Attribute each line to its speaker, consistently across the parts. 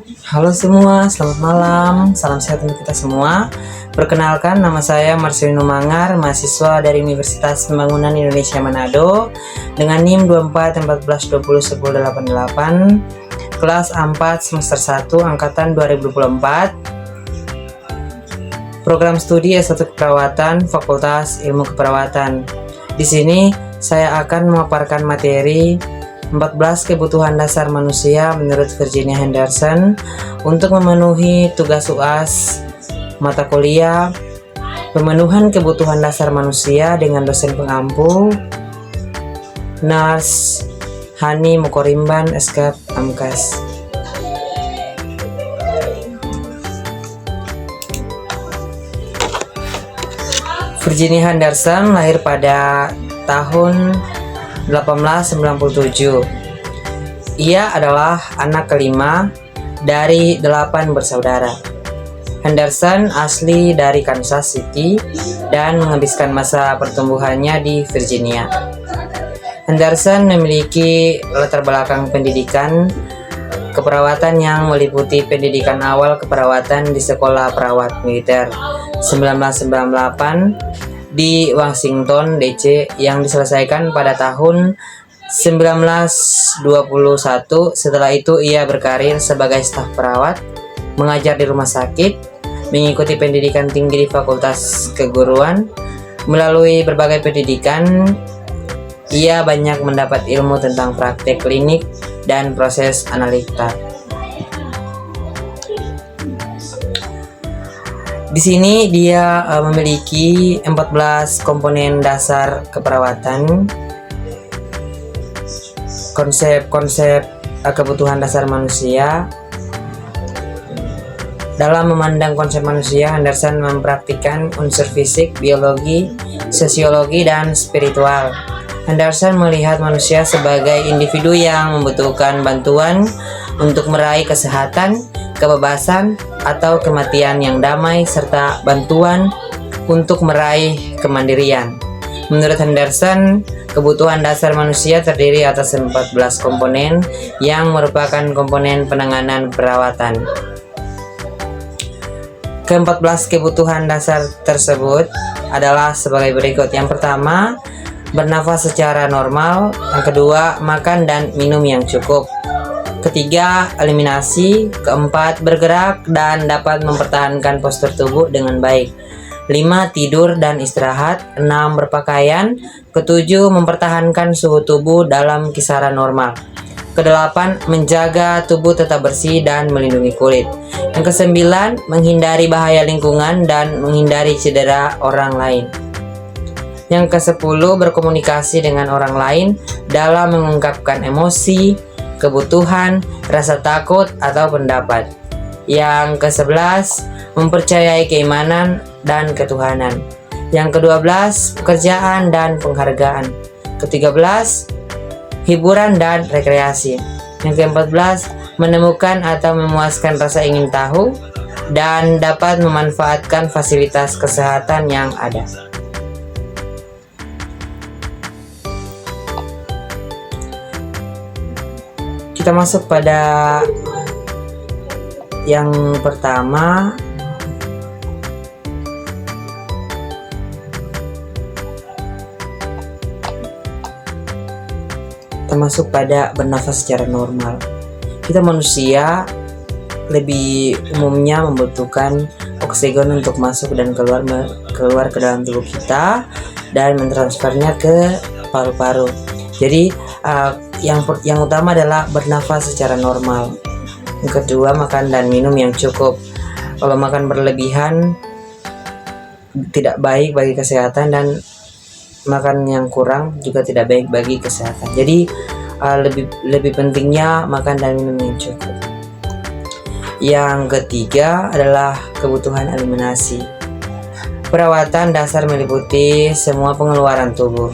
Speaker 1: Halo semua, selamat malam. Salam sehat untuk kita semua. Perkenalkan, nama saya Marcelino Mangar, mahasiswa dari Universitas Pembangunan Indonesia Manado dengan NIM 2414201088, kelas A4 semester 1 angkatan 2024. Program studi S1 Keperawatan, Fakultas Ilmu Keperawatan. Di sini saya akan memaparkan materi 14 kebutuhan dasar manusia menurut Virginia Henderson untuk memenuhi tugas UAS mata kuliah pemenuhan kebutuhan dasar manusia dengan dosen pengampu Nurse Hani Mukorimban SK Amkas. Virginia Henderson lahir pada tahun 1897. Ia adalah anak kelima dari 8 bersaudara. Henderson asli dari Kansas City dan menghabiskan masa pertumbuhannya di Virginia. Henderson memiliki latar belakang pendidikan keperawatan yang meliputi pendidikan awal keperawatan di Sekolah Perawat Militer 1998 di Washington DC yang diselesaikan pada tahun 1921. Setelah itu ia berkarir sebagai staf perawat, mengajar di rumah sakit, mengikuti pendidikan tinggi di Fakultas Keguruan. Melalui berbagai pendidikan, ia banyak mendapat ilmu tentang praktek klinik dan proses analita. Di sini dia memiliki 14 komponen dasar keperawatan, konsep-konsep kebutuhan dasar manusia. Dalam memandang konsep manusia, Henderson mempraktikkan unsur fisik, biologi, sosiologi, dan spiritual. Henderson melihat manusia sebagai individu yang membutuhkan bantuan untuk meraih kesehatan, kebebasan, atau kematian yang damai, serta bantuan untuk meraih kemandirian. Menurut Henderson, kebutuhan dasar manusia terdiri atas 14 komponen yang merupakan komponen penanganan perawatan. Ke-14 kebutuhan dasar tersebut adalah sebagai berikut. Yang pertama, bernafas secara normal. Yang kedua, makan dan minum yang cukup. Ketiga, eliminasi. Keempat, bergerak dan dapat mempertahankan postur tubuh dengan baik. 5, tidur dan istirahat. 6, berpakaian. Ketujuh, mempertahankan suhu tubuh dalam kisaran normal. Kedelapan, menjaga tubuh tetap bersih dan melindungi kulit. Yang kesembilan, menghindari bahaya lingkungan dan menghindari cedera orang lain. Yang kesepuluh, berkomunikasi dengan orang lain dalam mengungkapkan emosi, kebutuhan, rasa takut, atau pendapat. Yang ke-11, mempercayai keimanan dan ketuhanan. Yang ke-12, pekerjaan dan penghargaan. Ke-13, hiburan dan rekreasi. Yang ke-14, menemukan atau memuaskan rasa ingin tahu dan dapat memanfaatkan fasilitas kesehatan yang ada. Kita masuk pada yang pertama, kita masuk pada bernafas secara normal. Kita manusia lebih umumnya membutuhkan oksigen untuk masuk dan keluar ke dalam tubuh kita dan mentransfernya ke paru-paru. Jadi yang utama adalah bernafas secara normal. Yang kedua, makan dan minum yang cukup. Kalau makan berlebihan tidak baik bagi kesehatan dan makan yang kurang juga tidak baik bagi kesehatan. Jadi lebih pentingnya makan dan minum yang cukup. Yang ketiga adalah kebutuhan eliminasi. Perawatan dasar meliputi semua pengeluaran tubuh.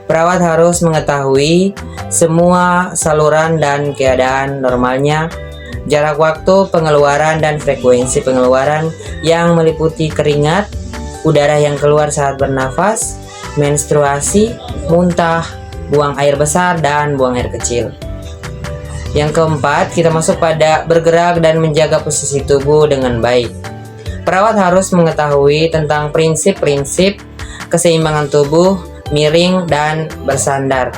Speaker 1: Perawat harus mengetahui semua saluran dan keadaan normalnya, jarak waktu pengeluaran dan frekuensi pengeluaran yang meliputi keringat, udara yang keluar saat bernafas, menstruasi, muntah, buang air besar, dan buang air kecil. Yang keempat, kita masuk pada bergerak dan menjaga posisi tubuh dengan baik. Perawat harus mengetahui tentang prinsip-prinsip keseimbangan tubuh, miring, dan bersandar.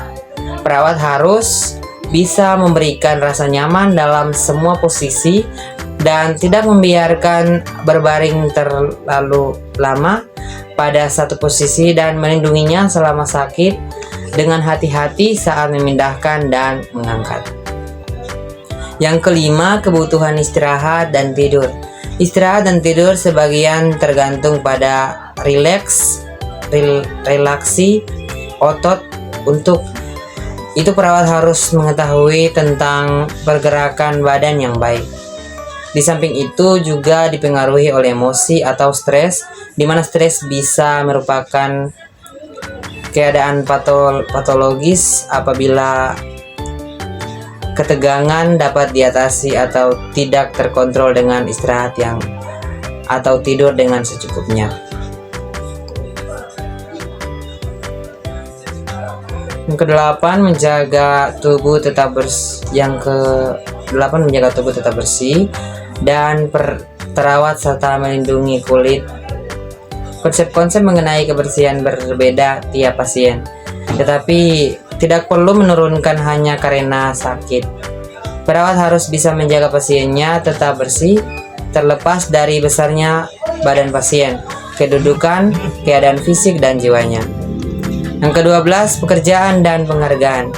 Speaker 1: Perawat harus bisa memberikan rasa nyaman dalam semua posisi dan tidak membiarkan berbaring terlalu lama pada satu posisi dan melindunginya selama sakit dengan hati-hati saat memindahkan dan mengangkat. Yang kelima, kebutuhan istirahat dan tidur. Istirahat dan tidur sebagian tergantung pada relaksi otot. Untuk itu perawat harus mengetahui tentang pergerakan badan yang baik. Di samping itu juga dipengaruhi oleh emosi atau stres, di mana stres bisa merupakan keadaan patologis apabila ketegangan dapat diatasi atau tidak terkontrol dengan istirahat atau tidur dengan secukupnya. Yang kedelapan, menjaga tubuh tetap bersih dan terawat serta melindungi kulit. Konsep-konsep mengenai kebersihan berbeda tiap pasien, tetapi tidak perlu menurunkan hanya karena sakit. Perawat harus bisa menjaga pasiennya tetap bersih terlepas dari besarnya badan pasien, kedudukan, keadaan fisik, dan jiwanya. Yang ke-12, pekerjaan dan penghargaan.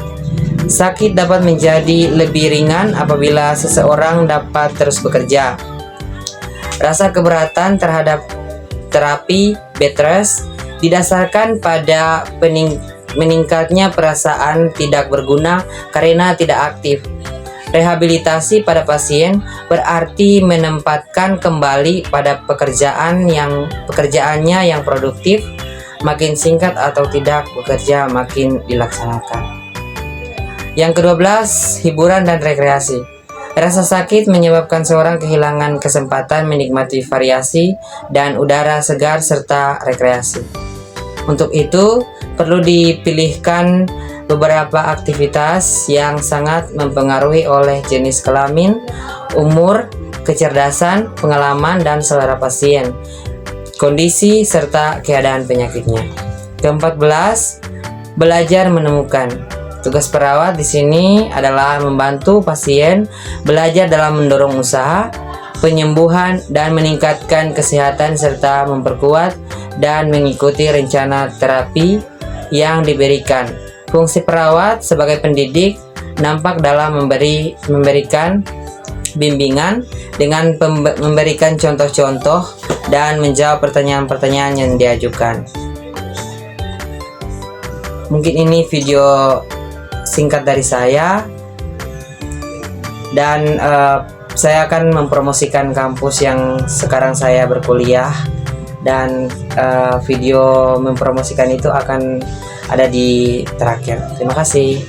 Speaker 1: Sakit dapat menjadi lebih ringan apabila seseorang dapat terus bekerja. Rasa keberatan terhadap terapi bed rest didasarkan pada meningkatnya perasaan tidak berguna karena tidak aktif. Rehabilitasi pada pasien berarti menempatkan kembali pada pekerjaannya yang produktif, makin singkat atau tidak bekerja makin dilaksanakan. Yang ke-12, hiburan dan rekreasi. Rasa sakit menyebabkan seorang kehilangan kesempatan menikmati variasi dan udara segar serta rekreasi. Untuk itu, perlu dipilihkan beberapa aktivitas yang sangat mempengaruhi oleh jenis kelamin, umur, kecerdasan, pengalaman, dan selera pasien, kondisi, serta keadaan penyakitnya. Ke-14, belajar menemukan. Tugas perawat di sini adalah membantu pasien belajar dalam mendorong usaha, penyembuhan, dan meningkatkan kesehatan serta memperkuat dan mengikuti rencana terapi yang diberikan. Fungsi perawat sebagai pendidik nampak dalam memberikan bimbingan dengan memberikan contoh-contoh dan menjawab pertanyaan-pertanyaan yang diajukan. Mungkin ini video singkat dari saya, dan saya akan mempromosikan kampus yang sekarang saya berkuliah, dan video mempromosikan itu akan ada di terakhir. Terima kasih.